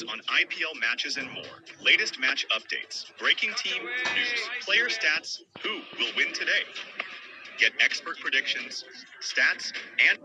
news on IPL matches and more. Latest match updates, breaking team news, player stats, who will win today. Get expert predictions, stats, and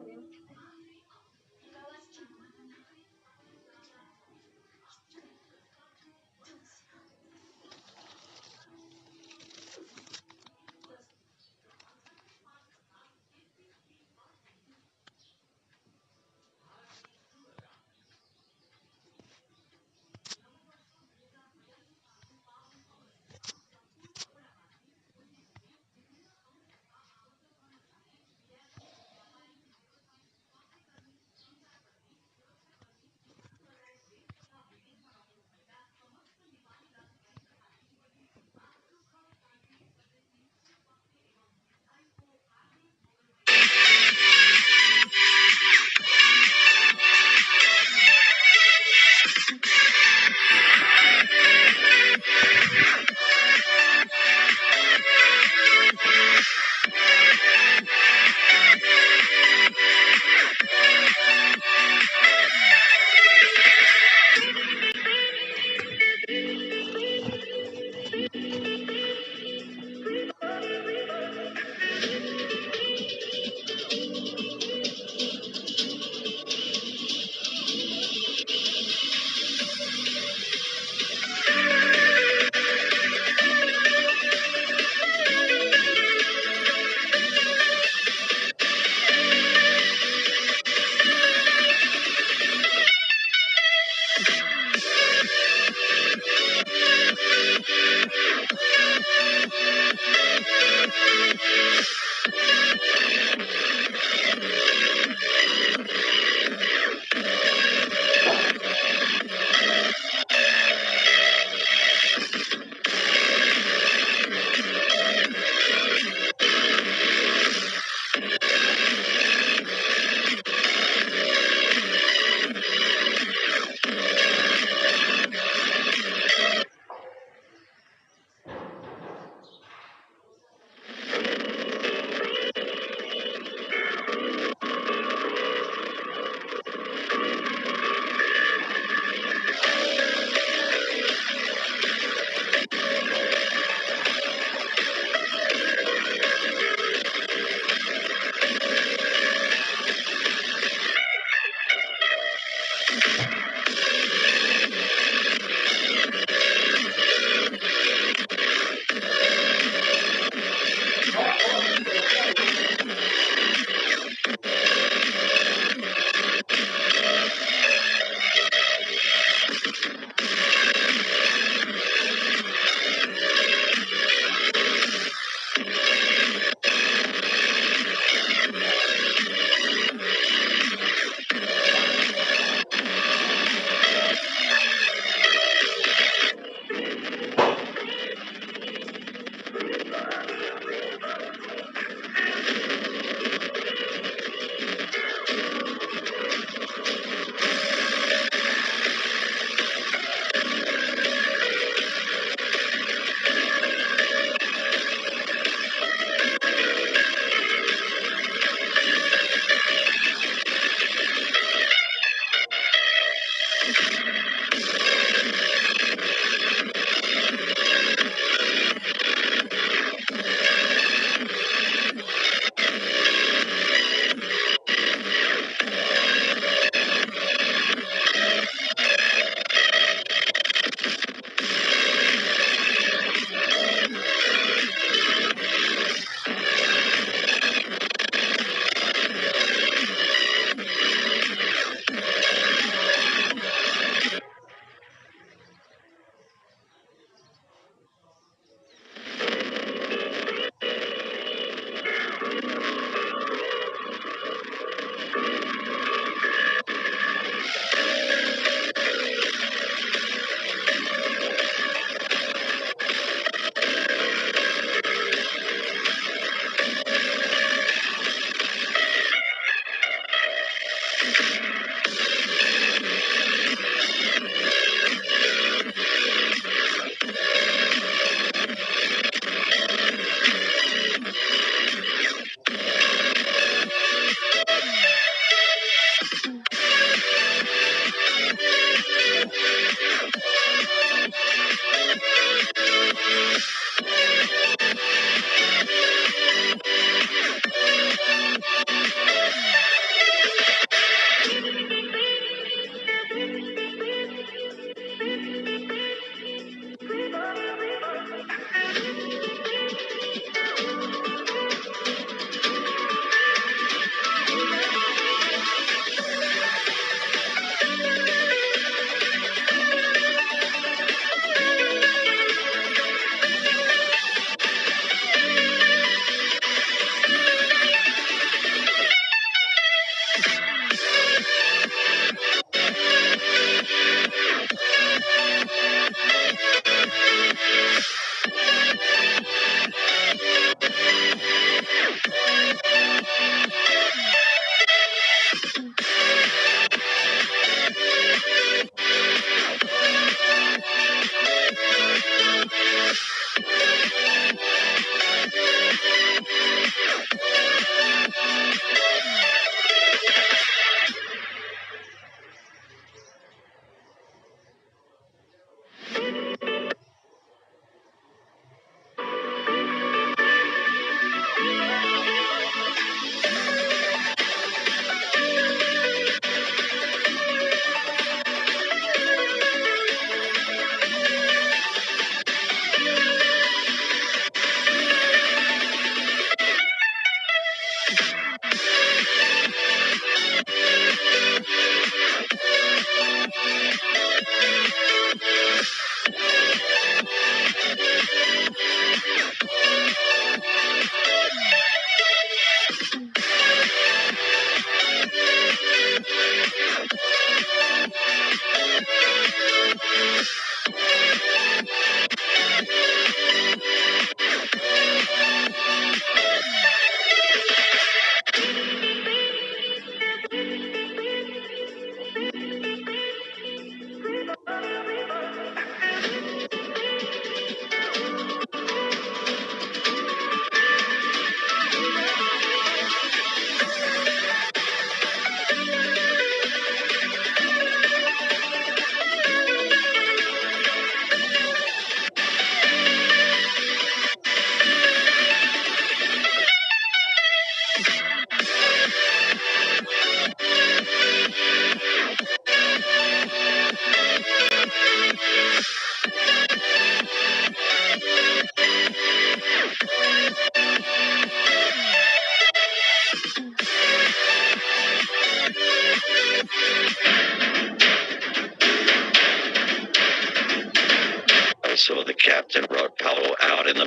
captain Rod Powell out in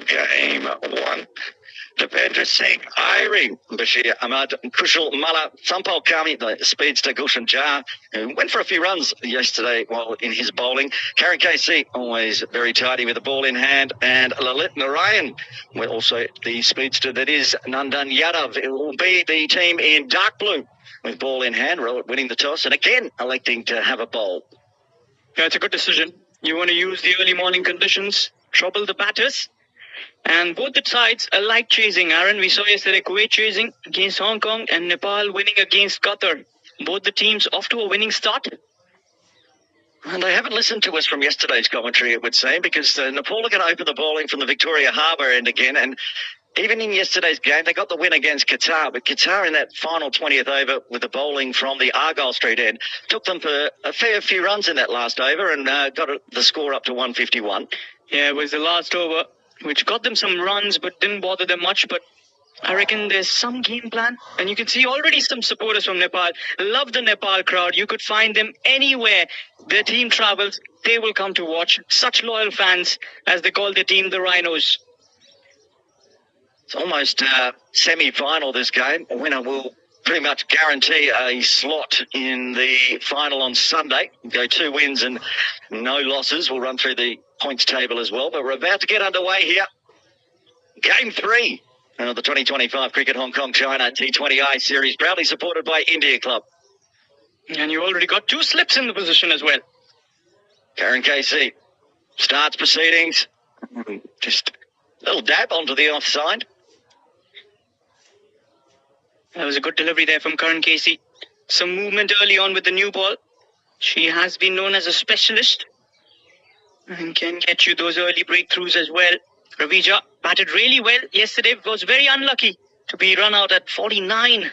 game one. Dipendra Singh, Irie, Bashir Ahmad, Kushal Mala, Sampal Kami, the speedster Gulshan Jar, who went for a few runs yesterday while in his bowling. Karen KC, always very tidy with the ball in hand, and Lalit Narayan, also the speedster that is Nandan Yadav. It will be the team in dark blue with ball in hand, winning the toss, and again electing to have a bowl. Yeah, it's a good decision. You want to use the early morning conditions, trouble the batters. And both the sides are like chasing, Aaron. We saw yesterday Kuwait chasing against Hong Kong and Nepal winning against Qatar. Both the teams off to a winning start. And they haven't listened to us from yesterday's commentary, it would seem, because Nepal are going to open the bowling from the Victoria Harbour end again. And even in yesterday's game, they got the win against Qatar. But Qatar in that final 20th over with the bowling from the Argyle Street end took them for a fair few runs in that last over and got the score up to 151. Yeah, it was the last over, which got them some runs but didn't bother them much. But I reckon there's some game plan. And you can see already some supporters from Nepal. Love the Nepal crowd. You could find them anywhere their team travels. They will come to watch. Such loyal fans, as they call their team, the Rhinos. It's almost semi-final, this game. A winner will pretty much guarantee a slot in the final on Sunday. Go 2 wins and no losses. We'll run through the points table as well. But we're about to get underway here. Game 3 of the 2025 Cricket Hong Kong China T20I series, proudly supported by India Club. And you already got 2 slips in the position as well. Karen KC starts proceedings. Just a little dab onto the offside. That was a good delivery there from Karan Casey. Some movement early on with the new ball. She has been known as a specialist and can get you those early breakthroughs as well. Ravija batted really well yesterday. Was very unlucky to be run out at 49.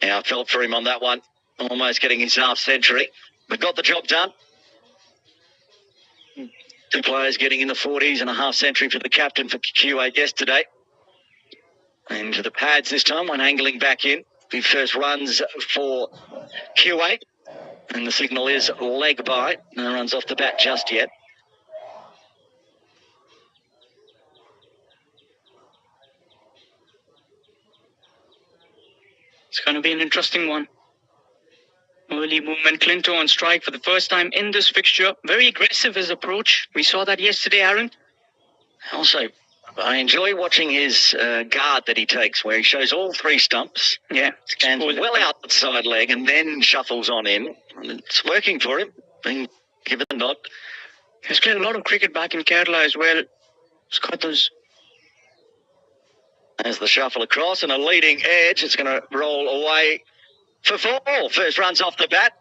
Yeah, I felt for him on that one. Almost getting his half century, but got the job done. 2 players getting in the 40s and a half century for the captain for Kuwait yesterday. Into the pads this time, one angling back in. The first runs for Kuwait. And the signal is leg by. No runs off the bat just yet. It's going to be an interesting one. Early movement. Clinto on strike for the first time in this fixture. Very aggressive his approach. We saw that yesterday, Aaron. Also, I enjoy watching his guard that he takes, where he shows all 3 stumps. Yeah. Stands well outside leg and then shuffles on in. It's working for him, being given a nod. He's played a lot of cricket back in Kerala as well. He's got those. As the shuffle across and a leading edge, it's going to roll away for 4. First runs off the bat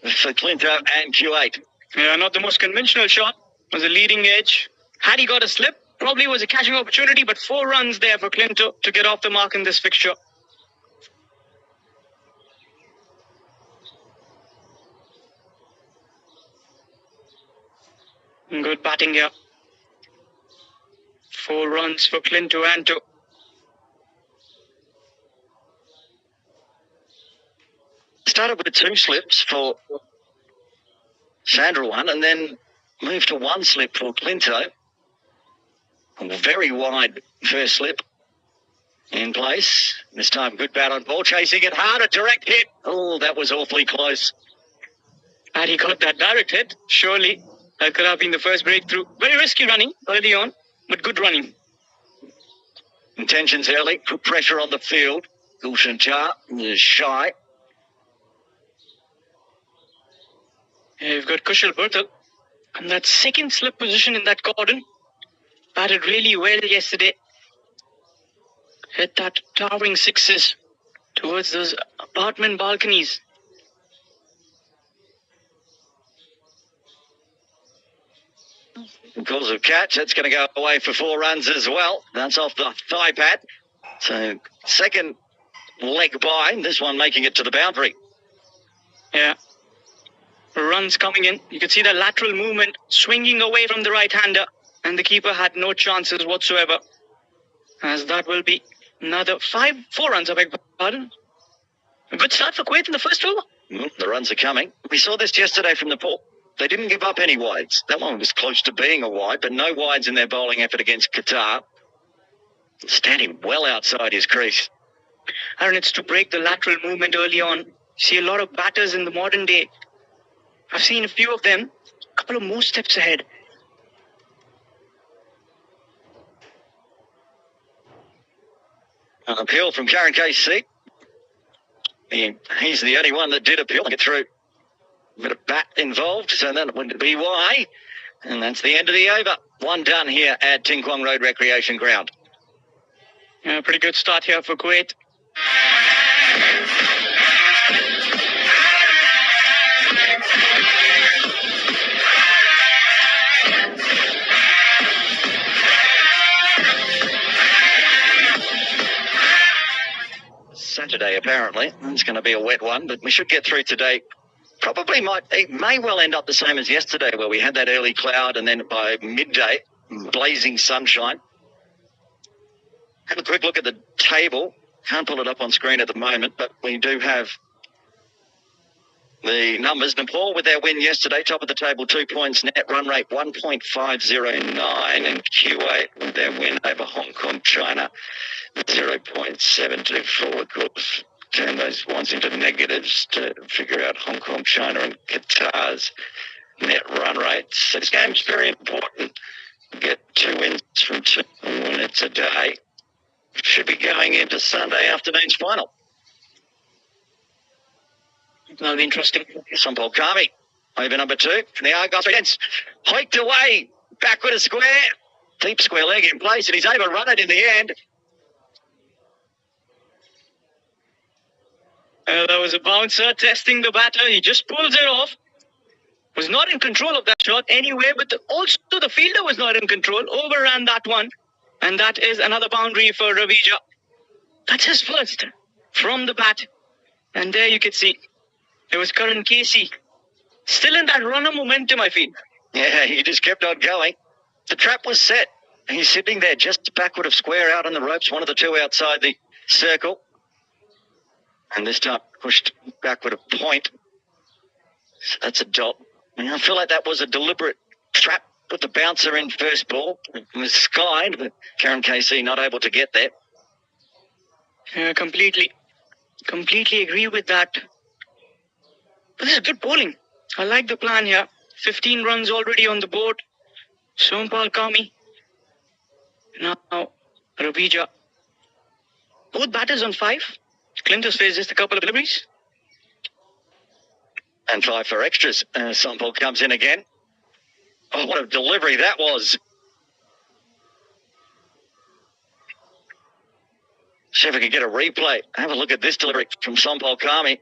for Clinto and Kuwait. Yeah, not the most conventional shot. It was a leading edge. Had he got a slip, probably was a catching opportunity, but 4 runs there for Clinto to get off the mark in this fixture. Good batting here. 4 runs for Clinto and 2. Started with 2 slips for Sandra one, and then moved to 1 slip for Clinto. A very wide first slip in place. This time good bat on ball, chasing it hard, a direct hit. Oh, that was awfully close. Had he got that direct hit, surely that could have been the first breakthrough. Very risky running early on, but good running. Intentions early, put pressure on the field. Gulshan Jar is shy. Yeah, you've got Kushal Berthal. And that second slip position in that cordon. Batted really well yesterday. Hit that towering 6s towards those apartment balconies. Because of catch, that's going to go away for 4 runs as well. That's off the thigh pad. So second leg by, this one making it to the boundary. Yeah. Runs coming in. You can see the lateral movement swinging away from the right-hander. And the keeper had no chances whatsoever. As that will be another 4 runs, I beg your pardon. A good start for Kuwait in the first over. The runs are coming. We saw this yesterday from Nepal. They didn't give up any wides. That one was close to being a wide, but no wides in their bowling effort against Qatar. Standing well outside his crease. And it's to break the lateral movement early on. See a lot of batters in the modern day. I've seen a few of them, a couple of more steps ahead. An appeal from Karen KC. He's the only one that did appeal. Get through. A bit of bat involved, so that would be why. And that's the end of the over. One done here at Ting Kwong Road Recreation Ground. Yeah, pretty good start here for Kuwait. Saturday, apparently. It's going to be a wet one, but we should get through today. It may well end up the same as yesterday, where we had that early cloud and then by midday, blazing sunshine. Have a quick look at the table. Can't pull it up on screen at the moment, but we do have the numbers. Nepal with their win yesterday, top of the table, 2 points, net run rate 1.509, and Kuwait with their win over Hong Kong, China, 0.724. Of course, turn those ones into negatives to figure out Hong Kong, China, and Qatar's net run rates. So this game's very important. Get 2 wins from 2 winners today. Should be going into Sunday afternoon's final. That'll be interesting. Sampal Kami, over number 2. From the Argos against hiked away, backward a square. Deep square leg in place, and he's overrun it in the end. That was a bouncer testing the batter. He just pulls it off. Was not in control of that shot anyway, but also the fielder was not in control. Overran that one. And that is another boundary for Ravija. That's his first from the bat. And there you can see it was Karan Casey. Still in that runner momentum, I feel. Yeah, he just kept on going. The trap was set. He's sitting there just backward of square out on the ropes, one of the 2 outside the circle. And this time pushed backward a point. So that's a dot. And I feel like that was a deliberate trap. Put the bouncer in first ball. It was skied, but Karen KC not able to get there. Completely agree with that. But this is good bowling. I like the plan here. 15 runs already on the board. Sampal Kami. Now Ravija. Both batters on 5. Clint has faced just a couple of deliveries. And 5 for extras. Sampal comes in again. Oh, what a delivery that was. See if we can get a replay. Have a look at this delivery from Sampal Kami.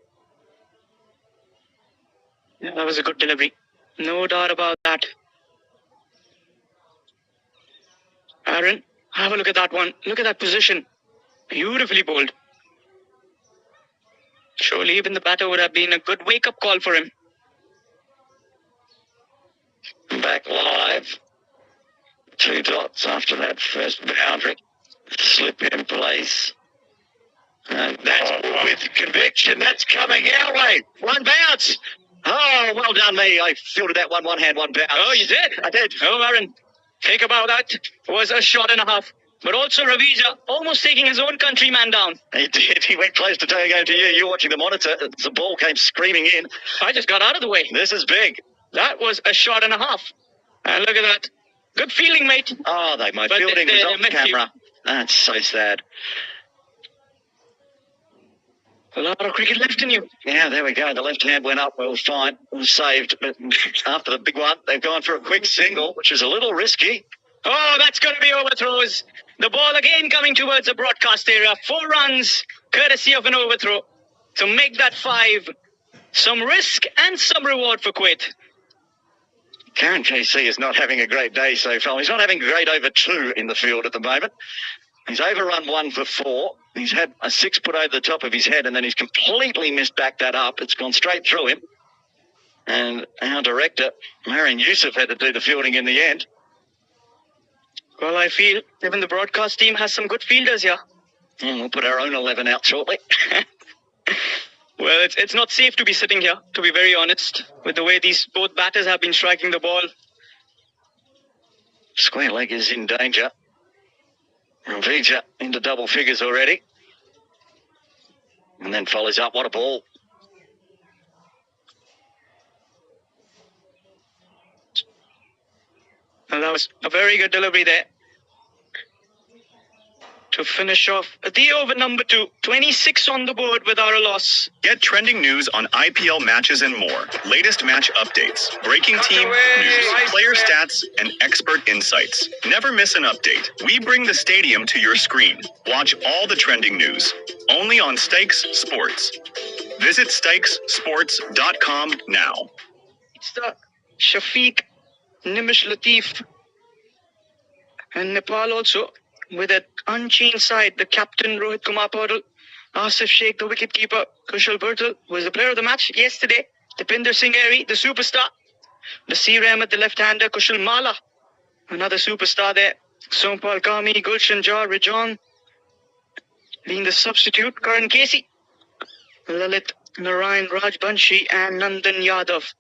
Yeah, that was a good delivery. No doubt about that. Aaron, have a look at that one. Look at that position. Beautifully bowled. Surely even the batter would have been a good wake-up call for him. Back live. 2 dots after that first boundary. Slip in place. And that's with conviction. That's coming our way. 1 bounce. Oh, well done me. I fielded that one hand, 1 bounce. Oh, you did? I did. Oh, Aaron, think about that. It was a shot and a half. But also Ravija almost taking his own countryman down. He did. He went close to turning over to you. You're watching the monitor. The ball came screaming in. I just got out of the way. This is big. That was a shot and a half. And look at that. Good feeling, mate. Oh, my fielding was off camera. That's so sad. A lot of cricket left in you. Yeah, there we go. The left hand went up. Well, fine. It was saved. But after the big one, they've gone for a quick single, which is a little risky. Oh, that's going to be overthrows. The ball again coming towards the broadcast area. 4 runs, courtesy of an overthrow. To make that 5. Some risk and some reward for Kuwait. Karen KC is not having a great day so far. He's not having a great over 2 in the field at the moment. He's overrun 1 for 4. He's had a 6 put over the top of his head, and then he's completely missed back that up. It's gone straight through him. And our director, Marion Youssef, had to do the fielding in the end. Well, I feel even the broadcast team has some good fielders here. And we'll put our own 11 out shortly. Well, it's not safe to be sitting here, to be very honest, with the way these both batters have been striking the ball. Square leg is in danger. Ravija into double figures already. And then follows up. What a ball. And that was a very good delivery there to finish off the over number 2. 26 on the board without a loss. Get trending news on IPL matches and more. Latest match updates, breaking team news, player stats, and expert insights. Never miss an update. We bring the stadium to your screen. Watch all the trending news. Only on Stakes Sports. Visit stakessports.com now. It's the Shafiq, Nimish Latif, and Nepal also with an unchanged side. The captain Rohit Kumar Paudel, Asif Sheikh, the wicketkeeper, Kushal Bhurtal was the player of the match yesterday. Dipinder Singh Airy, the superstar. Nasir Ahmed, the left-hander. Kushal Mala, another superstar there. Sompal Kami, Gulshan Jar, Rajan being the substitute. Karan Casey, Lalit Narayan Rajbanshi, and Nandan Yadav.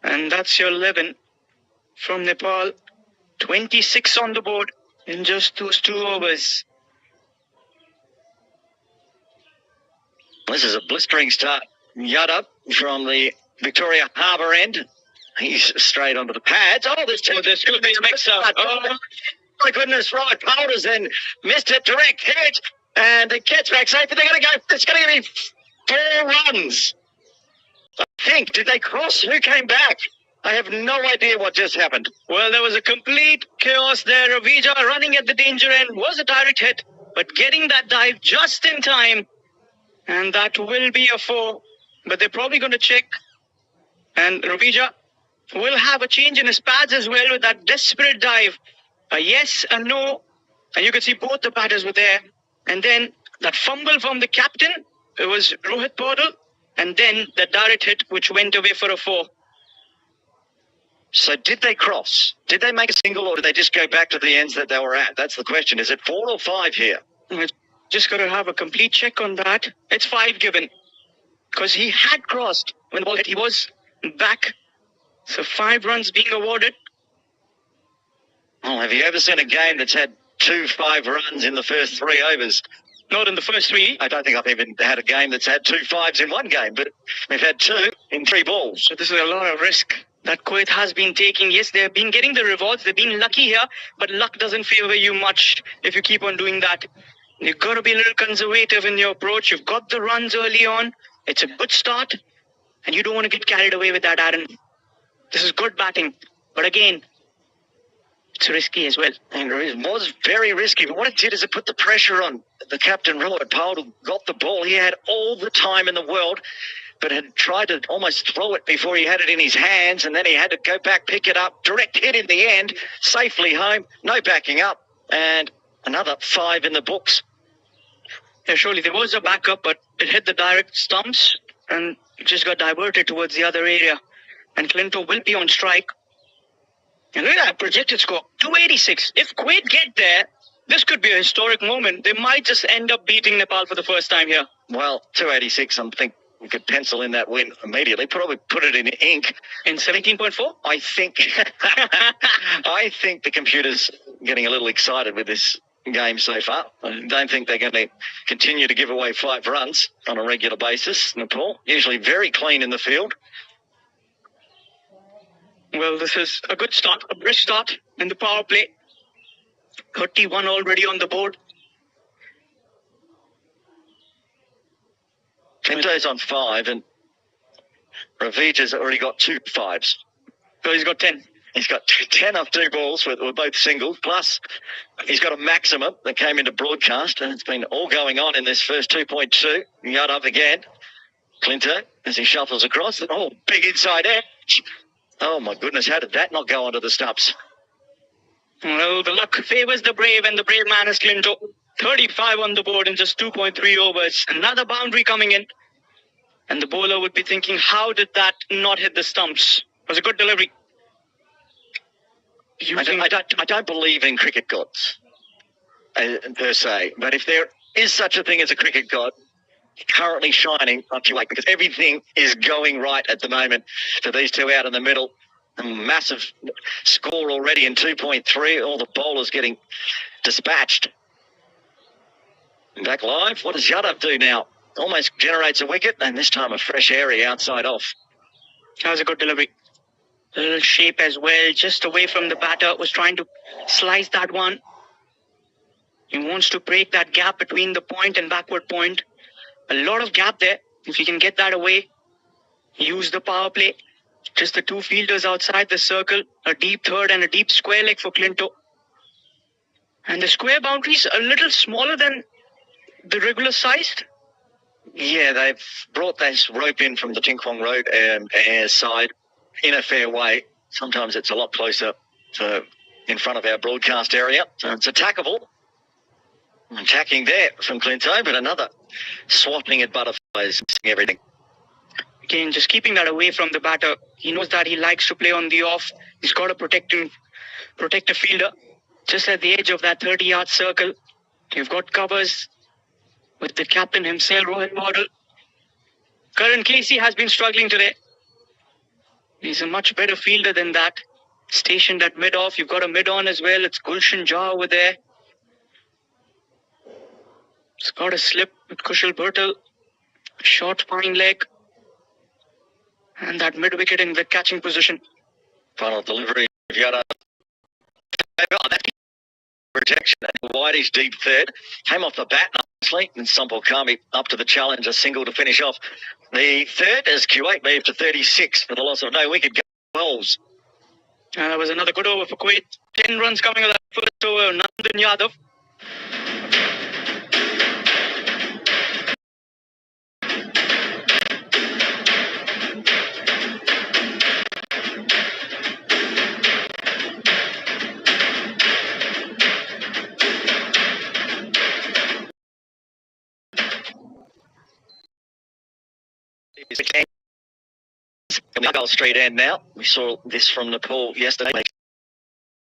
And that's your 11 from Nepal. 26 on the board in just those 2 overs. This is a blistering start. Yadav from the Victoria Harbour end. He's straight onto the pads. Oh, this could be a mix-up. Oh, my goodness, Robert Powders then missed it. Direct hit. And the catch back safe. They're going to go. It's going to be 4 runs. I think. Did they cross? Who came back? I have no idea what just happened. Well, there was a complete chaos there. Ravija running at the danger end was a direct hit, but getting that dive just in time. And that will be a 4. But they're probably going to check. And Ravija will have a change in his pads as well with that desperate dive. A yes, a no. And you can see both the batters were there. And then that fumble from the captain, it was Rohit Paudel. And then the direct hit, which went away for a 4. So did they cross? Did they make a single, or did they just go back to the ends that they were at? That's the question. Is it 4 or 5 here? Just got to have a complete check on that. It's 5 given. Because he had crossed when the ball hit. He was back. So 5 runs being awarded. Oh, have you ever seen a game that's had 2 5 runs in the first 3 overs? Not in the first 3. I don't think I've even had a game that's had 2 5s in one game, but we've had 2 in 3 balls. So this is a lot of risk that Kuwait has been taking. Yes, they've been getting the rewards. They've been lucky here, but luck doesn't favor you much if you keep on doing that. You've got to be a little conservative in your approach. You've got the runs early on. It's a good start, and you don't want to get carried away with that, Aaron. This is good batting, but again, it's risky as well. And it was very risky, but what it did is it put the pressure on the captain, Rohit Paudel, who got the ball. He had all the time in the world, but had tried to almost throw it before he had it in his hands, and then he had to go back, pick it up, direct hit in the end, safely home, no backing up, and another 5 in the books. Yeah, surely there was a backup, but it hit the direct stumps and it just got diverted towards the other area. And Clinton will be on strike. And look at that projected score, 286. If Kuwait get there, this could be a historic moment. They might just end up beating Nepal for the first time here. Well, 286, I think we could pencil in that win immediately. Probably put it in ink. In 17.4? I think the computer's getting a little excited with this game so far. I don't think they're going to continue to give away 5 runs on a regular basis. Nepal, usually very clean in the field. Well, this is a good start, a brisk start in the power play. 31 already on the board. Pinto's on 5 and Ravija's already got 2 5s. So he's got 10. He's got 10 off 2 balls with both singles, plus he's got a maximum that came into broadcast, and it's been all going on in this first 2.2. Yadav again. Clinto as he shuffles across. Oh, big inside edge. Oh, my goodness, how did that not go onto the stumps? Well, the luck favors the brave, and the brave man is Clinto. 35 on the board in just 2.3 overs. Another boundary coming in. And the bowler would be thinking, how did that not hit the stumps? It was a good delivery. I don't believe in cricket gods, per se. But if there is such a thing as a cricket god, currently shining on Kuwait because everything is going right at the moment for these two out in the middle. A massive score already in 2.3. All the bowlers getting dispatched. Back live. What does Yadav do now? Almost generates a wicket, and this time a fresh area outside off. That was a good delivery. A little shape as well, just away from the batter. Was trying to slice that one. He wants to break that gap between the point and backward point. A lot of gap there. If he can get that away, use the power play. Just the two fielders outside the circle. A deep third and a deep square leg for Clinto. And the square boundaries a little smaller than the regular sized. Yeah, they've brought this rope in from the Tinkwong Road side in a fair way. Sometimes it's a lot closer to in front of our broadcast area. So it's attackable. Attacking there from Clinto, but another swatting at butterflies, everything. Again, just keeping that away from the batter. He knows that he likes to play on the off. He's got to protect a fielder. Just at the edge of that 30-yard circle. You've got covers with the captain himself, Rohit Waddle. Karan Casey has been struggling today. He's a much better fielder than that. Stationed at mid-off. You've got a mid-on as well. It's Gulshan Jha over there. It's got a slip with Kushal Bhurtal. Short fine leg. And that mid-wicket in the catching position. Final delivery of Yada. That's protection and Whitey's deep third. Came off the bat nicely. And Sampal Kami up to the challenge. A single to finish off. The third as Kuwait moved to 36 for the loss of no wicket goals. That was another good over for Kuwait. 10 runs coming of that first over. Nandan Yadav. Coming up Gold Street end now. We saw this from Nepal yesterday. They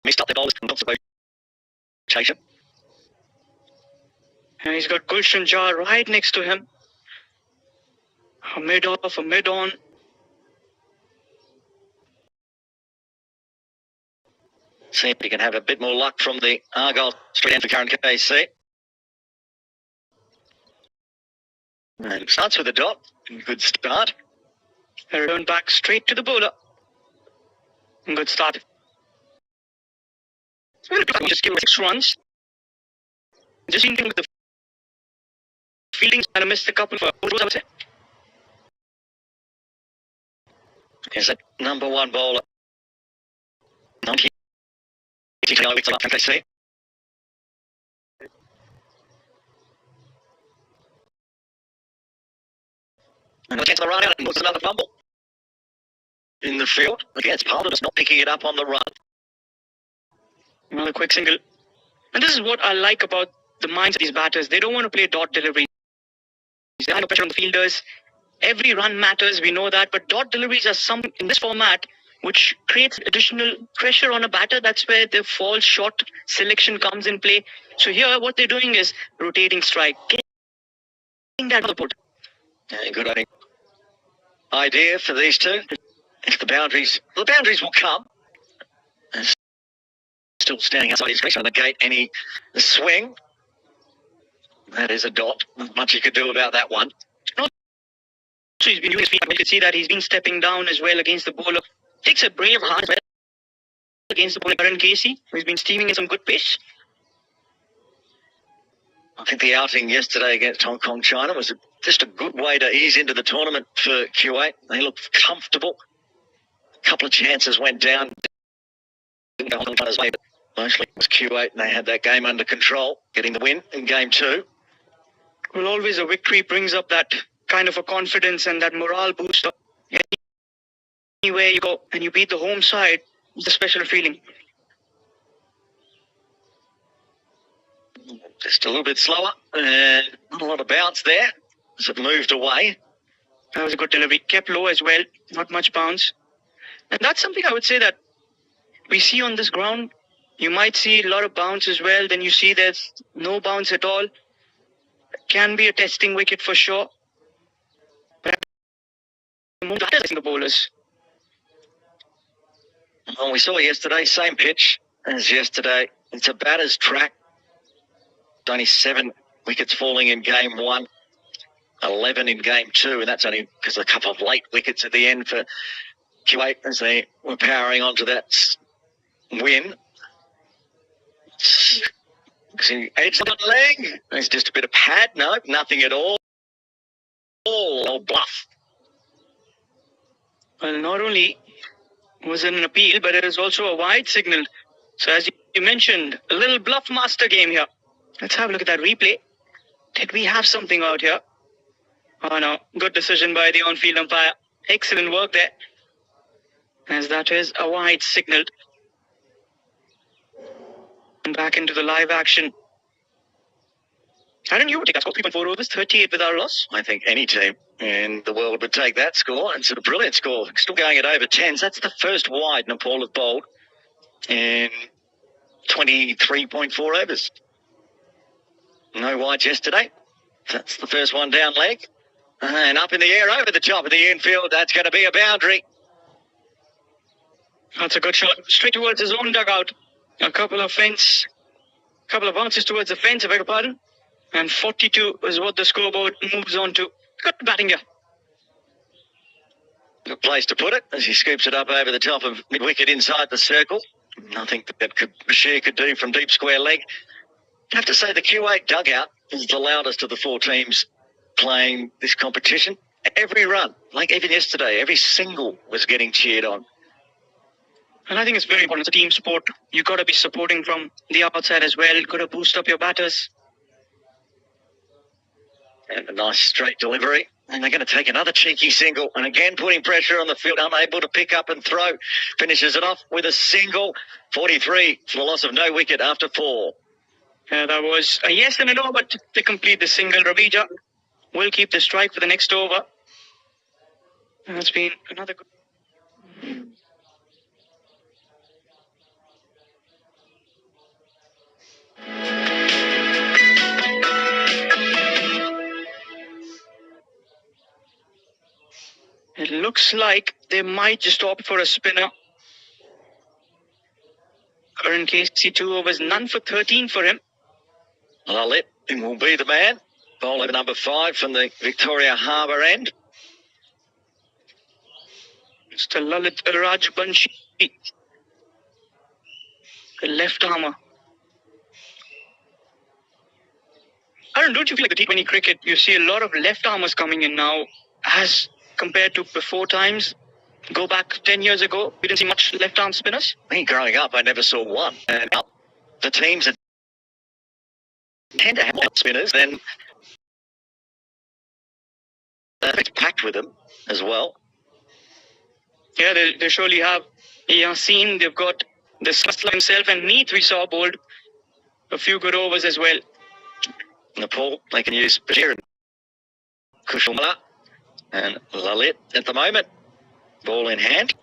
missed up the bowlers. And he's got Gulshan Jha right next to him. A mid-off, a mid-on. See if we can have a bit more luck from the Argyle Street end for Karen KC. And starts with a dot. Good start. A return back straight to the bowler. Good start. Just give 6 runs. Just seeing with the fielding, and I missed a couple for I would say. Here's a number one bowler. And a chance to run out and puts another fumble in the field. Again, it's Palmer just not picking it up on the run. Another quick single. And this is what I like about the minds of these batters. They don't want to play dot deliveries. They have no pressure on the fielders. Every run matters, we know that. But dot deliveries are some in this format which creates additional pressure on a batter. That's where the fall shot selection comes in play. So here, what they're doing is rotating strike. Getting that output. Good idea for these two. If the boundaries will come. Still standing outside his crease on the gate. Any swing. That is a dot. Not much you could do about that one. So he's been using his feet. You can see that he's been stepping down as well against the bowler. Takes a brave hard against the bowler, Karan Casey, who's been steaming in some good pace. I think the outing yesterday against Hong Kong, China was just a good way to ease into the tournament for Kuwait. They looked comfortable. A couple of chances went down. Didn't go on China's way, but mostly it was Kuwait, and they had that game under control, getting the win in game 2. Well, always a victory brings up that kind of a confidence and that morale boost. Anywhere you go and you beat the home side, it's a special feeling. Just a little bit slower, and not a lot of bounce there as it moved away. That was a good delivery. Kept low as well, not much bounce. And that's something I would say that we see on this ground. You might see a lot of bounce as well, then you see there's no bounce at all. can be a testing wicket for sure. But the bowlers. Well, we saw yesterday, same pitch as yesterday. It's a batter's track. Only 7 wickets falling in game 1, 11 in game 2, and that's only because of a couple of late wickets at the end for Kuwait as they were powering on to that win. Edge on leg. It's just a bit of pad. No, nothing at all. All bluff. Well, not only was it an appeal, but it is also a wide signal. So as you mentioned, a little bluff master game here. Let's have a look at that replay. Did we have something out here? Oh no, good decision by the on-field umpire. Excellent work there. As that is a wide signal. And back into the live action. Aaron, you would take that score, 3.4 overs, 38 without a loss. I think any team in the world would take that score. It's a brilliant score. Still going at over 10s. That's the first wide Nepal have bowled in 23.4 overs. No wides yesterday. That's the first one down leg. And up in the air over the top of the infield. That's going to be a boundary. That's a good shot. Straight towards his own dugout. A couple of bounces towards the fence, I beg your pardon. And 42 is what the scoreboard moves on to. Good batting here. Good place to put it as he scoops it up over the top of mid-wicket inside the circle. Nothing that Bashir could do from deep square leg. I have to say the Kuwait dugout is the loudest of the 4 teams playing this competition. Every run, like even yesterday, every single was getting cheered on. And I think it's very important. It's a team sport. You've got to be supporting from the outside as well. You've got to boost up your batters. And a nice straight delivery. And they're going to take another cheeky single. And again, putting pressure on the field, unable to pick up and throw. Finishes it off with a single. 43 for the loss of no wicket after 4. Yeah, that was a yes and a no, but to complete the single, Ravija will keep the strike for the next over. And it's been another good... It looks like they might just opt for a spinner. Current KC 2 overs, none for 13 for him. Lalit will be the man. Bowler number 5 from the Victoria Harbour end. Mr. Lalit Rajbanshi, the left armour. Aaron, don't you feel like the T20 cricket, you see a lot of left armers coming in now as compared to before times? Go back 10 years ago, we didn't see much left arm spinners. Me growing up, I never saw one. And the teams that tend to have more spinners, then it's packed with them as well. Yeah, they surely have. Yasin, they've got the Sasla himself, and Neath we saw bowled a few good overs as well. Nepal, they can use Bashir and Kushal and Lalit at the moment. Ball in hand.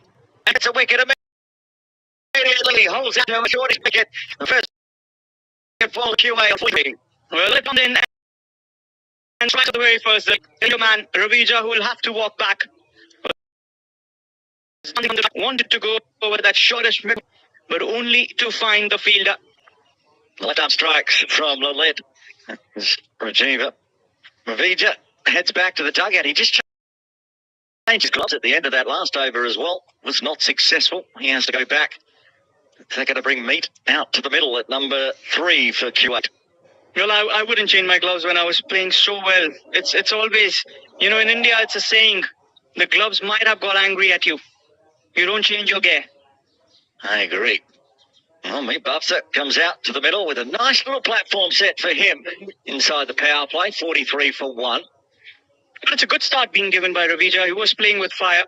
And it's a wicket immediately. Holds out to a shortish wicket. The first for QA. Well, it comes in and strikes at the very first. The man, Ravija, who will have to walk back. Wanted to go over that shortish wicket, but only to find the fielder. Left arm strikes from Lalit. Ravija heads back to the dugout. He just changed his gloves at the end of that last over as well. Was not successful. He has to go back. They're going to bring Meat out to the middle at number 3 for Kuwait. Well, I wouldn't change my gloves when I was playing so well. It's always, in India, it's a saying, the gloves might have got angry at you. You don't change your gear. I agree. Well, Meat Bafsa comes out to the middle with a nice little platform set for him inside the power play, 43 for 1. But it's a good start being given by Ravija. He was playing with fire.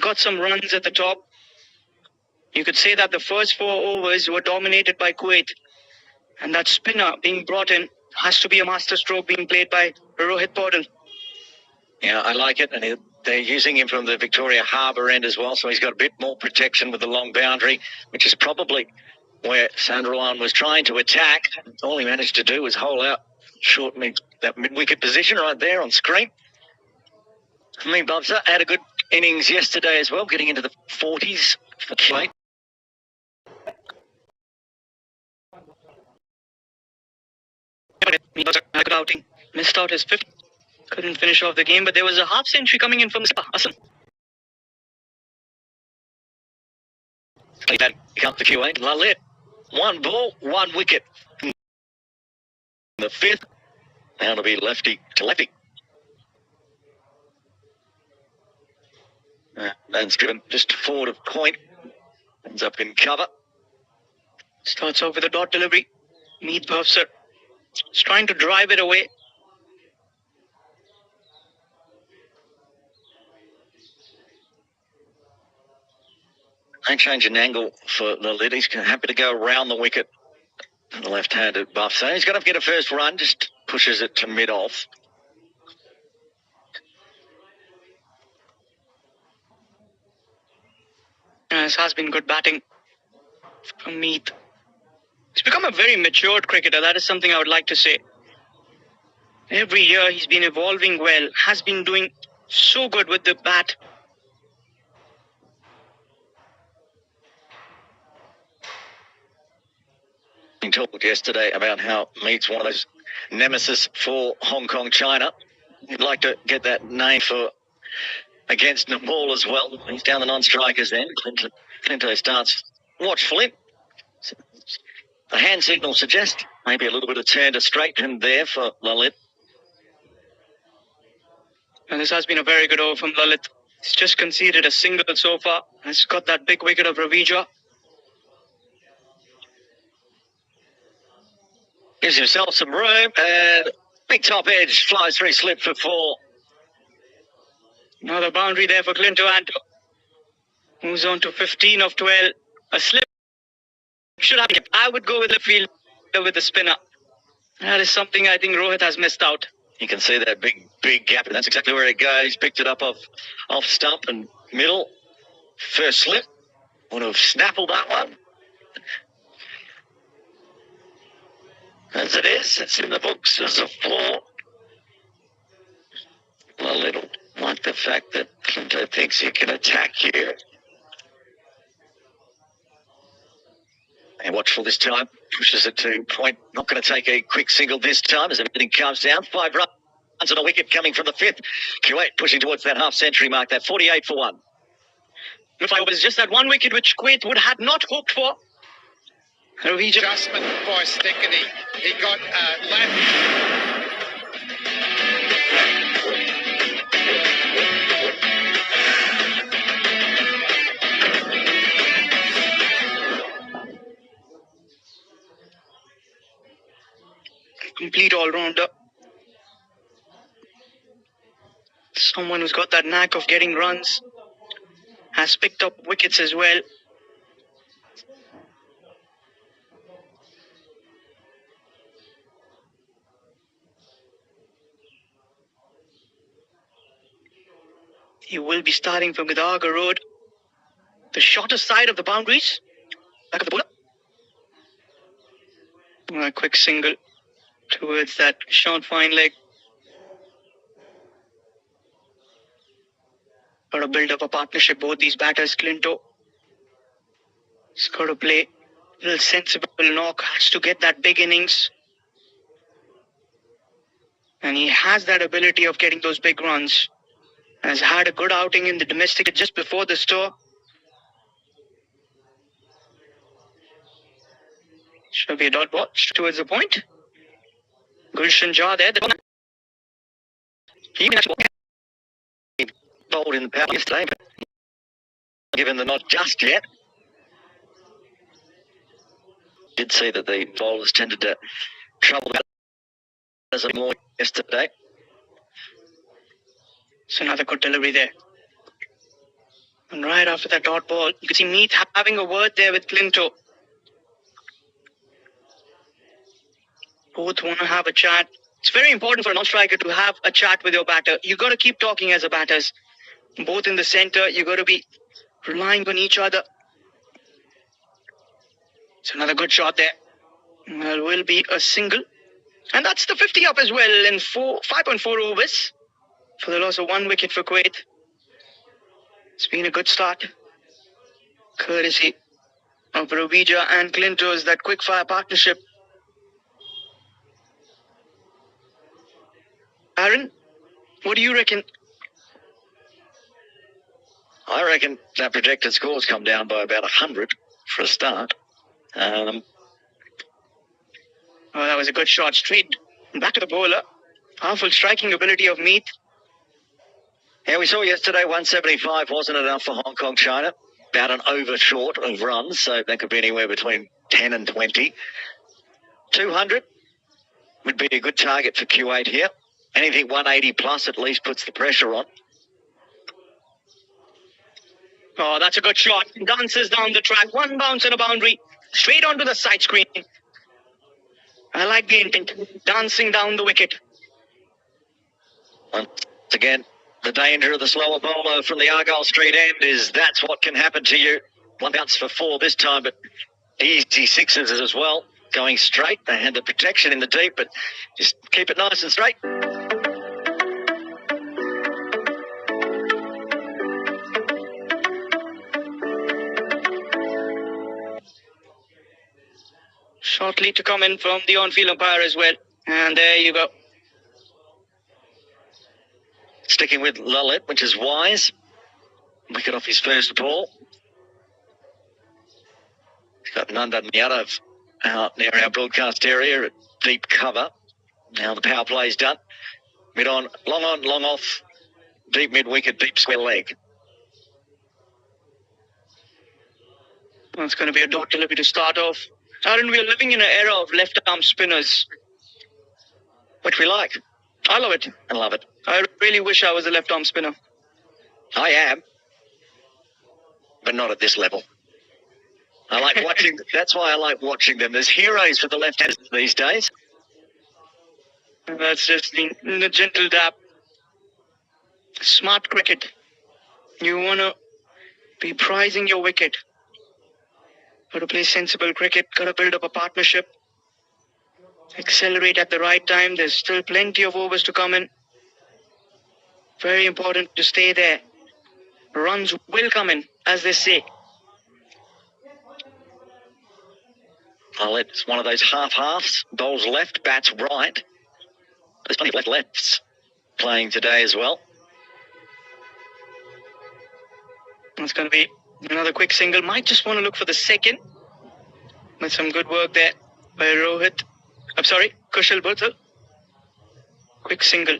Got some runs at the top. You could say that the first 4 overs were dominated by Kuwait. And that spinner being brought in has to be a masterstroke being played by Rohit Paudel. Yeah, I like it. And they're using him from the Victoria Harbour end as well. So he's got a bit more protection with the long boundary, which is probably where Sunderland was trying to attack. All he managed to do was hole out shortening that mid-wicket position right there on screen. I mean, Bubsa had a good innings yesterday as well, getting into the 40s for Kuwait. A good outing. Missed out his fifth. Couldn't finish off the game, but there was a half century coming in from Assam. That comes to Kuwait. Lalit. One ball, one wicket. The fifth. Now to be lefty to lefty. That's driven just forward of point. Ends up in cover. Starts off with a dot delivery. Meet Bhavsar. He's trying to drive it away. They change an angle for the lid. He's happy to go around the wicket. The left-handed buff. So he's going to get a first run. Just pushes it to mid-off. This has been good batting from Meet. He's become a very matured cricketer. That is something I would like to say. Every year he's been evolving well. Has been doing so good with the bat. We talked yesterday about how Meet's one of those nemesis for Hong Kong, China. He'd like to get that name for against Nepal as well. He's down the non-strikers then. Clinto starts watchfully. The hand signal suggests maybe a little bit of turn to straighten there for Lalit. And this has been a very good over from Lalit. He's just conceded a single so far. He's got that big wicket of Ravija. Gives himself some room and big top edge flies through slip for 4. Another boundary there for Clinto Anto. Moves on to 15 of 12. A slip should have. I would go with the fielder with the spinner. That is something I think Rohit has missed out. You can see that big gap, and that's exactly where it goes. Picked it up off stump and middle. First slip. Would have snaffled that one. As it is, it's in the books as a 4. A little like the fact that Clinto thinks he can attack here. And watchful this time, pushes it to point. Not going to take a quick single this time as everything calms down. 5 runs on a wicket coming from the 5th. Kuwait pushing towards that half-century mark, that 48 for 1. If I was just that one wicket which Kuwait would have not hoped for. Adjustment by Stickety. He got left. Complete all-rounder. Someone who's got that knack of getting runs. Has picked up wickets as well. He will be starting from Gadaga Road. The shorter side of the boundaries. Back of the bowler. A quick single towards that short fine leg. Got to build up a partnership, both these batters. Clinto, he's got to play a little sensible knock. Has to get that big innings. And he has that ability of getting those big runs. Has had a good outing in the domestic just before the tour. Should be a dot ball towards the point. Gulshan Jha there. He bowled in the power yesterday, but given the nod just yet. Did see that the bowlers tended to trouble as more yesterday. It's another good delivery there. And right after that dot ball, you can see Meet having a word there with Clinto. Both want to have a chat. It's very important for a non-striker to have a chat with your batter. You got to keep talking as a batters. Both in the center, you got to be relying on each other. It's another good shot there. There will be a single. And that's the 50 up as well in 5.4 overs for the loss of 1 wicket for Kuwait. It's been a good start, courtesy of Rovija and Clintos, that quick-fire partnership. Aaron, what do you reckon? I reckon that projected score's come down by about 100 for a start. Oh, that was a good shot. Straight back to the bowler. Powerful striking ability of Meath. Yeah, we saw yesterday 175 wasn't enough for Hong Kong, China. About an over short of runs, so that could be anywhere between 10 and 20. 200 would be a good target for Kuwait here. Anything 180 plus at least puts the pressure on. Oh, that's a good shot. Dances down the track. 1 bounce and a boundary. Straight onto the side screen. I like the intent. Dancing down the wicket. Once again, the danger of the slower bowler from the Argyle Street end is that's what can happen to you. 1 bounce for 4 this time, but easy 6s as well. Going straight. They had the protection in the deep, but just keep it nice and straight. Shortly to come in from the on-field umpire as well. And there you go. Sticking with Lalit, which is wise. Wicket off his first ball. He's got Nandan Yadav out near our broadcast area at deep cover. Now the power play's done. Mid on, long off. Deep mid-wicket, deep square leg. Well, it's going to be a dot delivery to start off. Aaron, we are living in an era of left-arm spinners. Which we like. I love it. I love it. I really wish I was a left-arm spinner. I am. But not at this level. I like watching, that's why I like watching them. There's heroes for the left-handers these days. And that's just the gentle dab. Smart cricket. You want to be prizing your wicket. Got to play sensible cricket. Got to build up a partnership. Accelerate at the right time. There's still plenty of overs to come in. Very important to stay there. Runs will come in, as they say. It's one of those half-halves. Bowls left, bats right. There's plenty of lefts playing today as well. It's going to be another quick single. Might just want to look for the second. With some good work there by Rohit. I'm sorry, Kushal Bhutal. Quick single.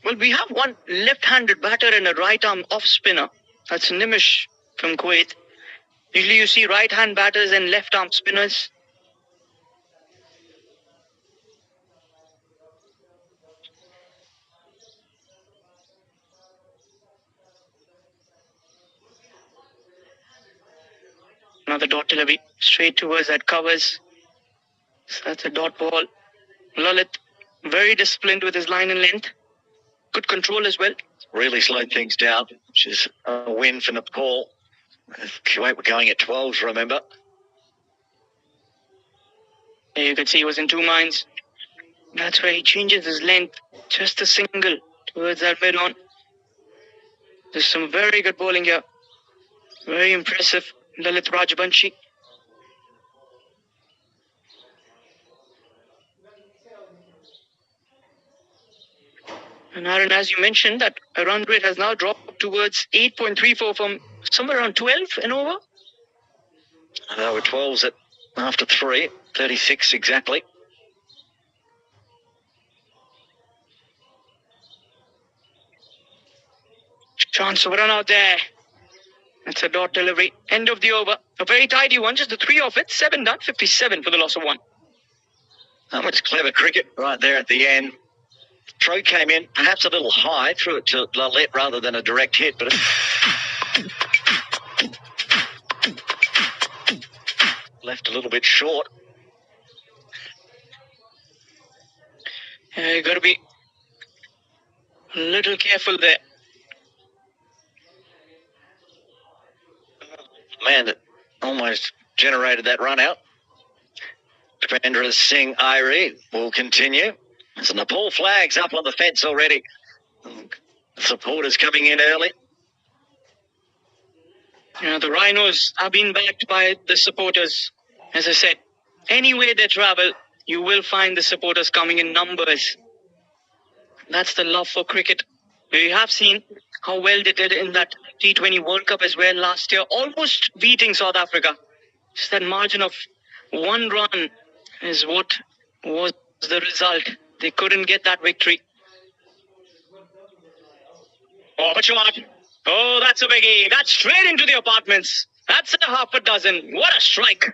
Well, we have one left-handed batter and a right-arm off-spinner. That's Nimish from Kuwait. Usually you see right-hand batters and left-arm spinners. Another dot delivery straight towards that covers. So that's a dot ball. Lalit, very disciplined with his line and length. Good control as well. Really slowed things down, which is a win for Nepal. Kuwait were going at 12s, remember? There you could see he was in 2 minds. That's where he changes his length. Just a single towards that mid-on. There's some very good bowling here. Very impressive. Lalit Rajbanshi. And Aaron, as you mentioned, that run rate has now dropped towards 8.34 from somewhere around 12 and over. There were 12s at after 3, 36 exactly. Chance of a run out there. That's a dot delivery. End of the over. A very tidy one, just the 3 of it. 7 done, 57 for the loss of 1. That was clever cricket right there at the end. Throw came in, perhaps a little high, threw it to Lalit rather than a direct hit, but left a little bit short. You got to be a little careful there. and it almost generated that run out. Defender Singh Irie will continue. There's Nepal flags up on the fence already. Supporters coming in early. Yeah, the Rhinos are being backed by the supporters. As I said, anywhere they travel, you will find the supporters coming in numbers. That's the love for cricket. We have seen how well they did in that T20 World Cup as well last year, almost beating South Africa. Just that margin of 1 run is what was the result. They couldn't get that victory. Oh, but shot. Oh, that's a biggie. That's straight into the apartments. That's a half a dozen. What a strike.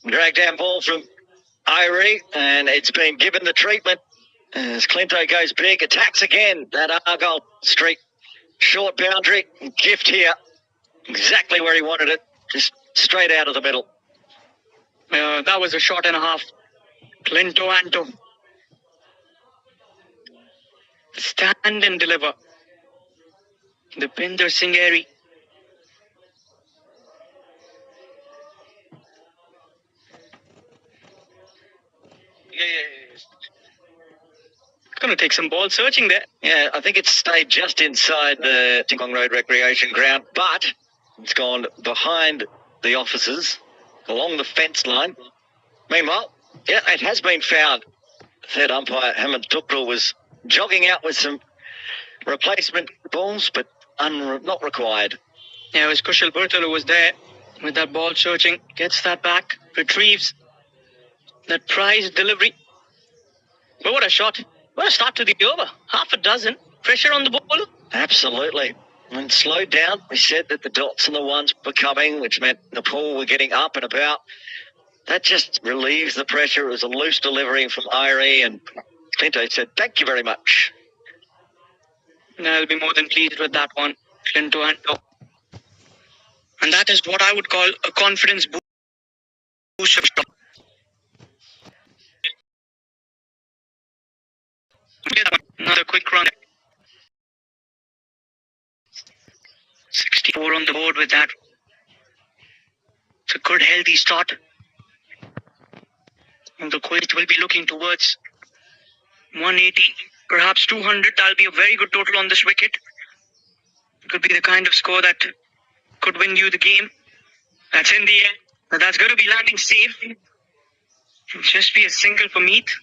Drag down ball from Irie, and it's been given the treatment. As Clinto goes big, attacks again. That Argyle streak. Short boundary. Gift here. Exactly where he wanted it. Just straight out of the middle. That was a shot and a half. Clinto Anto. Stand and deliver. Deepinder Singh Airy. It's going to take some ball searching there. Yeah, I think it's stayed just inside the Tingkong Road Recreation Ground, but it's gone behind the offices, along the fence line. Meanwhile, yeah, it has been found. Third umpire Hamid Tukral was jogging out with some replacement balls, but not required. Yeah, it was Kushal Bhurtal who was there with that ball searching. Gets that back, retrieves that prize delivery. But what a shot. What a start to the over. Half a dozen. Pressure on the bowler. Absolutely. And slowed down. We said that the dots and the ones were coming, which meant Nepal were getting up and about. That just relieves the pressure. It was a loose delivery from Irie, and Clinto said, "Thank you very much." I'll be more than pleased with that one. Clinto Anto. And that is what I would call a confidence booster shot. Another quick run. 64 on the board with that. It's a good, healthy start. And the Kuwait will be looking towards 180, perhaps 200. That'll be a very good total on this wicket. Could be the kind of score that could win you the game. That's in the air. But that's going to be landing safe. It'll just be a single for Meath.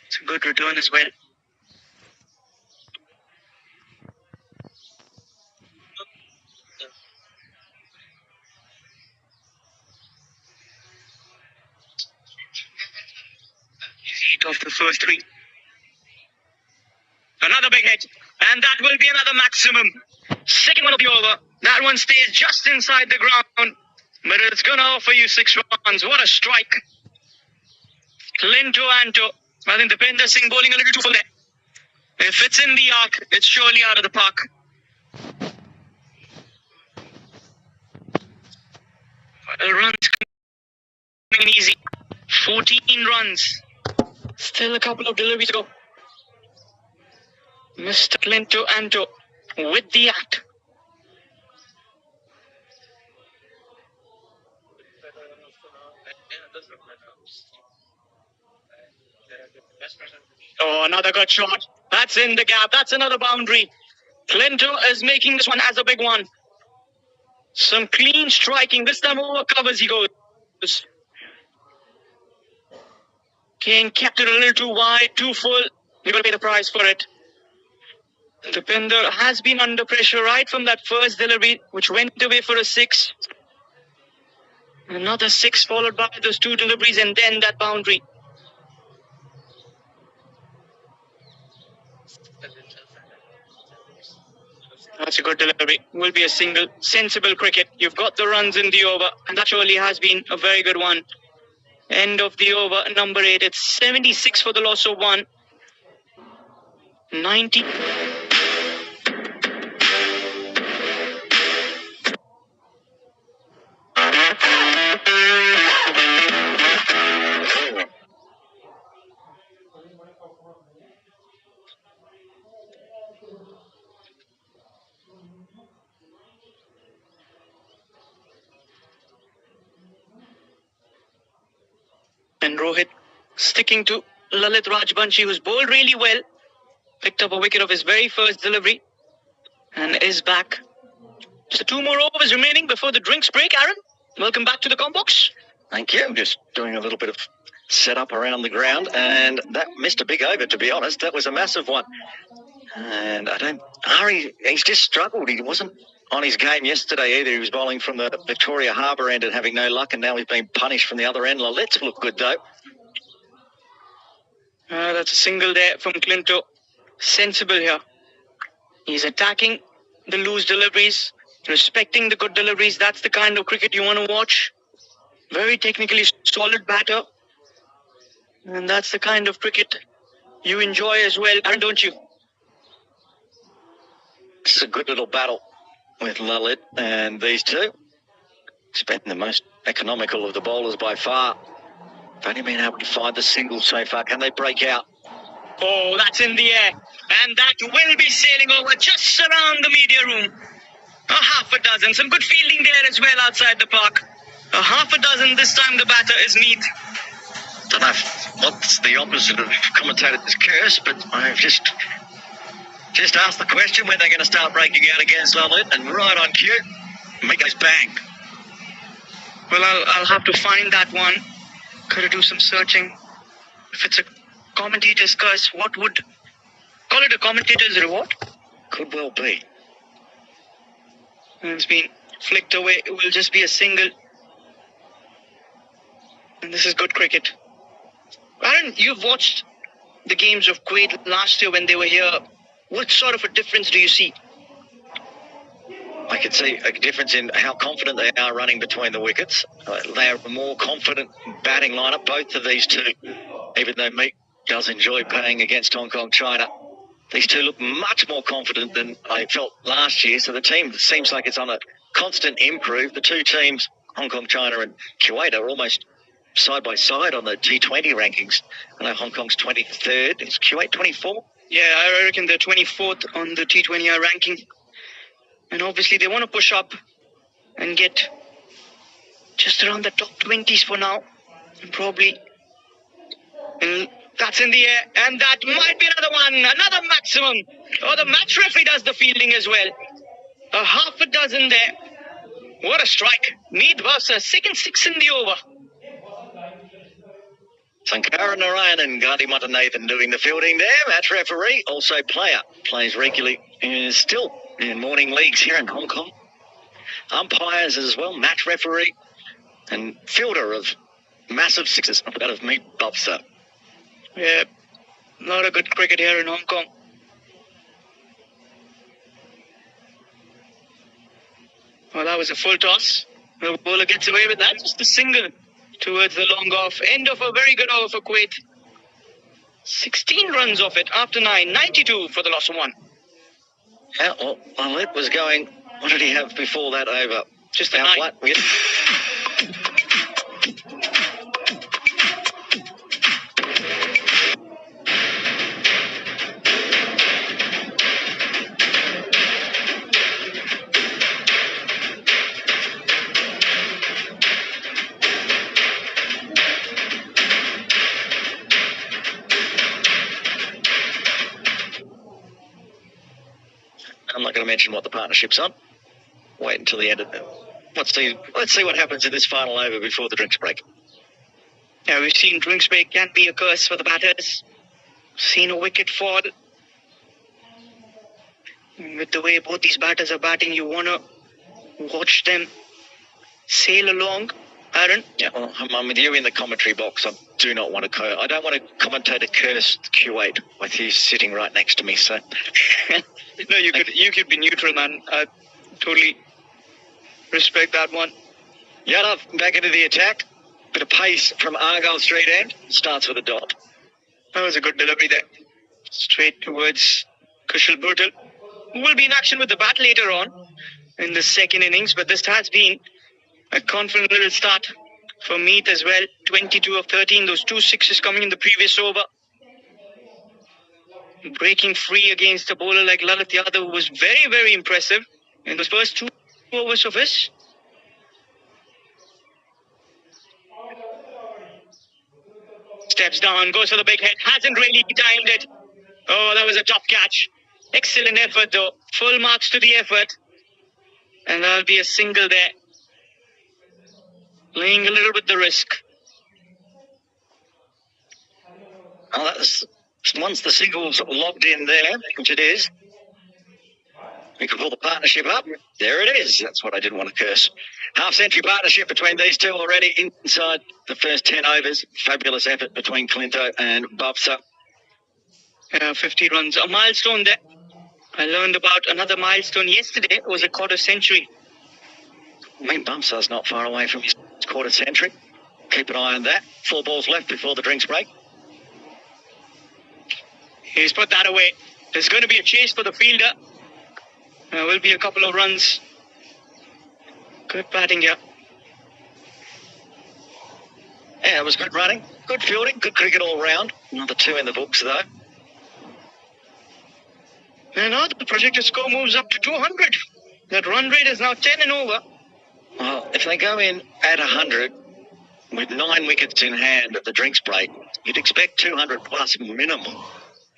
It's a good return as well. He's 8 off the first 3. Another big hit. And that will be another maximum. Second one of the over. That one stays just inside the ground. But it's going to offer you 6 runs. What a strike. Clinto Anto. I think Deepinder Singh bowling a little too full there. If it's in the arc, it's surely out of the park. Runs coming in easy. 14 runs. Still a couple of deliveries to go. Mr. Clinto Anto with the act. Oh, another good shot. That's in the gap. That's another boundary. Clinto is making this one as a big one. Some clean striking. This time over covers he goes. King kept it a little too wide, too full. You're going to pay the price for it. Deepinder has been under pressure right from that first delivery, which went away for a 6. Another 6 followed by those 2 deliveries and then that boundary. That's a good delivery. Will be a single. Sensible cricket. You've got the runs in the over, and that surely has been a very good one. End of the over, number 8. It's 76 for the loss of 1. 90. And Rohit sticking to Lalit Rajbanshi, who's bowled really well. Picked up a wicket of his very first delivery and is back. So 2 more overs remaining before the drinks break. Aaron, welcome back to the Combox. Thank you. Just doing a little bit of setup around the ground, and that missed a big over, to be honest. That was a massive one. And he's just struggled. He wasn't on his game yesterday either. He was bowling from the Victoria Harbour end and having no luck, and now he's been punished from the other end. Let's look good, though. That's a single there from Clinto. Sensible here. He's attacking the loose deliveries, respecting the good deliveries. That's the kind of cricket you want to watch. Very technically solid batter. And that's the kind of cricket you enjoy as well, don't you? It's a good little battle with Lalit and these two. He's been the most economical of the bowlers by far. They've only been able to find the single so far. Can they break out? Oh, that's in the air. And that will be sailing over just around the media room. A half a dozen. Some good fielding there as well outside the park. A half a dozen. This time the batter is neat. Don't know what's the opposite of commentator's curse, but I've just asked the question when they're going to start breaking out against Lalit, and right on cue, make goes bang. Well, I'll have to find that one. Gotta do some searching. If it's a commentator's curse, what would... Call it a commentator's reward? Could well be. And it's been flicked away. It will just be a single. And this is good cricket. Aaron, you've watched the games of Kuwait last year when they were here. What sort of a difference do you see? I can see a difference in how confident they are running between the wickets. They are a more confident batting lineup, both of these two, even though Meek does enjoy playing against Hong Kong, China. These two look much more confident than I felt last year, so the team seems like it's on a constant improve. The two teams, Hong Kong, China and Kuwait, are almost side by side on the T20 rankings. I know Hong Kong's 23rd. Is Kuwait 24? Yeah, I reckon they're 24th on the T20I ranking. And obviously they want to push up and get just around the top 20s for now. And probably... And that's in the air. And that might be another one. Another maximum. Oh, the match referee does the fielding as well. A half a dozen there. What a strike. Mead Bhavsar, second six in the over. Sankara Narayan and Gandhi Matanathan doing the fielding there. Match referee, also player. Plays regularly and is still in morning leagues here in Hong Kong. Umpires as well, match referee and fielder of massive sixes. Out of Mead Bhavsar. Yeah, not a good cricket here in Hong Kong. Well, that was a full toss. The bowler gets away with that. Just a single towards the long off. End of a very good over for Kuwait. 16 runs off it after 9. 92 for the loss of 1. Yeah, well, Lalit was going... What did he have before that over? Just a 9. I'm not going to mention what the partnership's on. Wait until the end of it. Let's see what happens in this final over before the drinks break. Yeah, we've seen drinks break can be a curse for the batters. Seen a wicket fall. With the way both these batters are batting, you want to watch them sail along. Aaron? Yeah, well, I'm with you in the commentary box. I do not want to I don't want to commentate a cursed Kuwait with you sitting right next to me, so... No, you could be neutral, man. I totally respect that one. Yadav back into the attack. Bit of pace from Argyle Street end. Starts with a dot. That was a good delivery there. Straight towards Kushal Bhurtal, who will be in action with the bat later on in the second innings. But this has been a confident little start for Meet as well. 22 of 13. Those 2 sixes coming in the previous over. Breaking free against a bowler like Lalit Yadav, who was very, very impressive in those first 2 overs of his. Steps down, goes for the big hit. Hasn't really timed it. Oh, that was a tough catch. Excellent effort though. Full marks to the effort. And that'll be a single there. Playing a little bit the risk. Oh, that's once the single's logged in there, which it is. We could pull the partnership up. There it is. That's what I didn't want to curse. Half-century partnership between these two already inside the first 10 overs. Fabulous effort between Clinto and Bubsa. 50 runs. A milestone there. I learned about another milestone yesterday. It was a quarter century. I mean, Bubsa's not far away from his quarter century. Keep an eye on that. 4 balls left before the drinks break. He's put that away. There's going to be a chase for the fielder. There will be a couple of runs. Good batting here. Yeah, it was good running, good fielding, good cricket all round. Another 2 in the books, though. And now the projected score moves up to 200. That run rate is now 10 and over. Well, if they go in at 100 with 9 wickets in hand at the drinks break, you'd expect 200 plus minimum.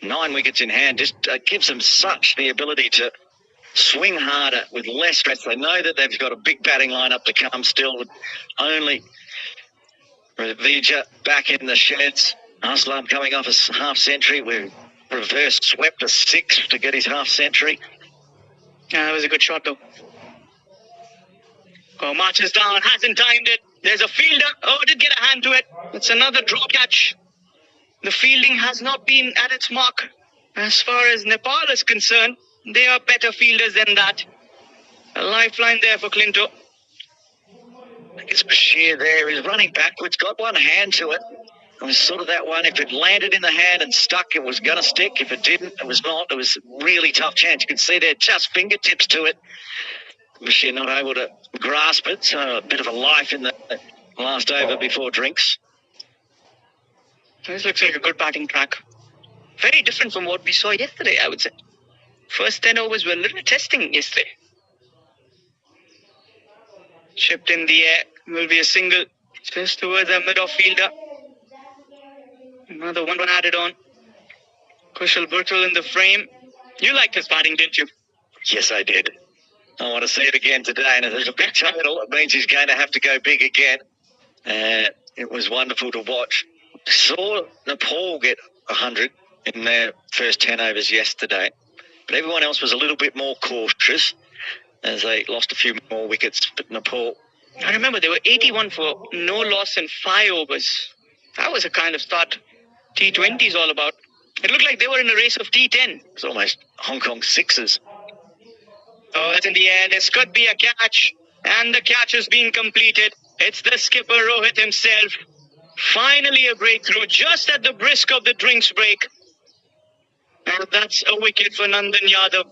9 wickets in hand just gives them such the ability to swing harder with less stress. They know that they've got a big batting lineup to come still with only Ravija back in the sheds. Aslam coming off a half-century. We've reverse swept a 6 to get his half-century. Yeah, that was a good shot though. Oh, marches down, hasn't timed it. There's a fielder. Oh, did get a hand to it. It's another drop catch. The fielding has not been at its mark. As far as Nepal is concerned, they are better fielders than that. A lifeline there for Clinto. I guess Bashir there is running backwards, got one hand to it. It was sort of that one, if it landed in the hand and stuck, it was going to stick. If it didn't, it was not. It was a really tough chance. You can see there just fingertips to it. Bashir not able to grasp it, so a bit of a life in the last over before drinks. This looks like a good batting track. Very different from what we saw yesterday, I would say. First 10 overs were a little testing yesterday. Chipped in the air. Will be a single just towards the mid-off fielder. Another one added on. Kushal Burtle in the frame. You liked his batting, didn't you? Yes, I did. I want to see it again today, and if there's a big total, it means he's going to have to go big again. It was wonderful to watch. Saw Nepal get 100 in their first 10 overs yesterday, but everyone else was a little bit more cautious as they lost a few more wickets. But Nepal, I remember they were 81 for no loss in 5 overs. That was a kind of start T20 is all about. It looked like they were in a race of T10. it's almost Hong Kong sixes. Oh, that's in the air. This could be a catch. And the catch has been completed. It's the skipper Rohit himself. Finally a breakthrough just at the brisk of the drinks break. And that's a wicket for Nandan Yadav.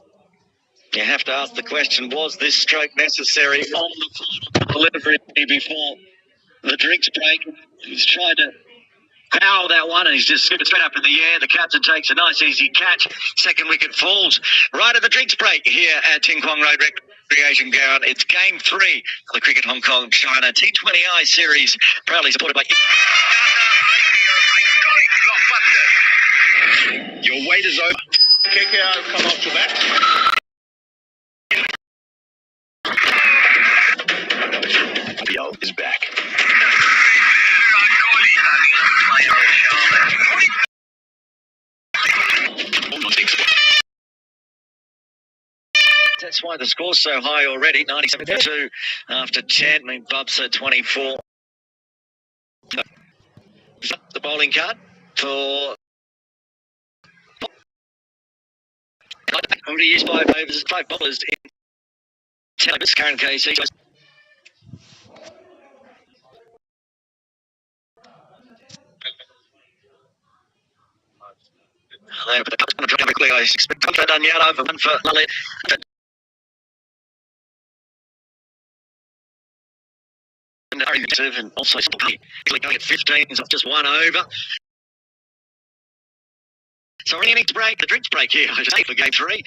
You have to ask the question, was this stroke necessary on the final delivery before the drinks break? He's tried to power that one, and he's just skipped it straight up in the air. The captain takes a nice easy catch. Second wicket falls right at the drinks break here at Ting Kwong Road Recreation Ground. It's game 3 of the Cricket Hong Kong China T20I series, proudly supported by Your wait is over. KKR come out to bat. IPL is back. That's why the score's so high already. 97-2 after 10. I mean, Bubsa 24. The bowling card for already used 5 overs, 5 bowlers in 10 overs. Karen Casey. But the cup's going to drop quickly. I expect done yet over one for Lalit. And also going at 15s off just 1 over. So we're going to break the drinks break here. I just for game 3.